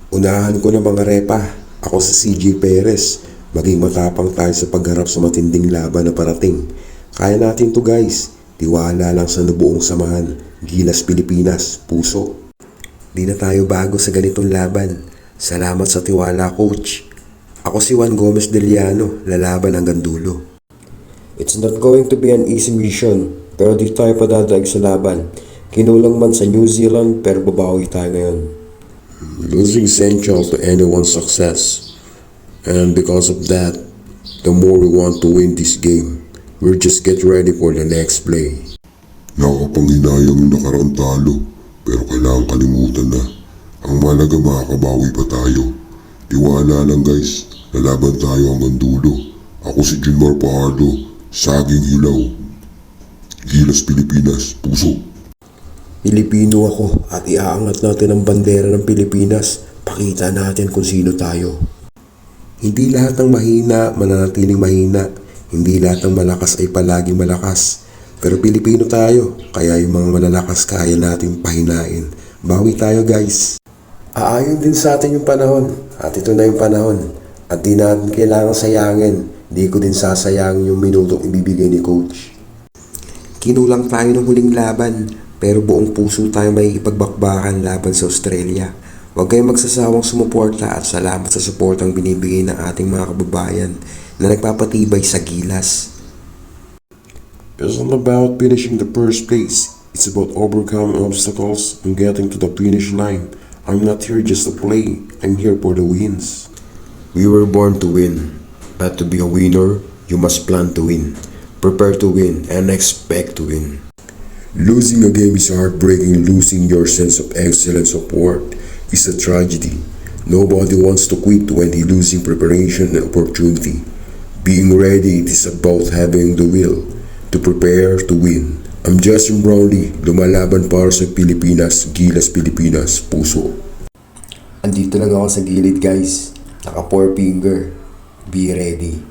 Unahan ko na mga repa. Ako si CJ Perez. Maging matapang tayo sa pagharap sa matinding laban na parating. Kaya natin to guys. Tiwala lang sa nabuong samahan. Gilas Pilipinas, puso. Di na tayo bago sa ganitong laban. Salamat sa tiwala, coach. Ako si Juan Gomez de Liano, lalaban hanggang dulo. It's not going to be an easy mission, pero di tayo padadaig sa laban. Kinulang man sa New Zealand, pero babawi tayo ngayon. Losing essential to anyone's success. And because of that, the more we want to win this game, we'll just get ready for the next play. Nakakapanghinayang yung nakaraang talo, pero kailangan kalimutan na. Ang malaga makakabawi pa tayo. Tiwala lang guys, lalaban tayo hanggang dulo. Ako si Junmar Pahardo, Saging Hilaw. Gilas Pilipinas, puso. Pilipino ako at iaangat natin ang bandera ng Pilipinas. Pakita natin kung sino tayo. Hindi lahat ng mahina mananatiling mahina. Hindi lahat ng malakas ay palaging malakas. Pero Pilipino tayo, kaya yung mga malalakas kaya natin pahinain. Bawi tayo guys. Aayon din sa atin yung panahon. At ito na yung panahon. At di natin kailangang sayangin. Di ko din sasayangin yung minutong ibibigay ni coach. Kinulang tayo ng huling laban. Pero buong puso tayo may ipagbakbakan laban sa Australia. Huwag kayong magsasawang sumuporta at salamat sa suportang binibigay ng ating mga kababayan na nagpapatibay sa Gilas. It's not about finishing the first place. It's about overcoming obstacles and getting to the finish line. I'm not here just to play. I'm here for the wins. We were born to win. But to be a winner, you must plan to win. Prepare to win and expect to win. Losing a game is heartbreaking. Losing your sense of excellence of work is a tragedy. Nobody wants to quit when they losing preparation and opportunity. Being ready, it is about having the will to prepare to win. I'm Justin Brownlee, lumalaban para sa Pilipinas, Gilas Pilipinas, puso. Andito lang ako sa gilid guys. Naka 4 finger. Be ready.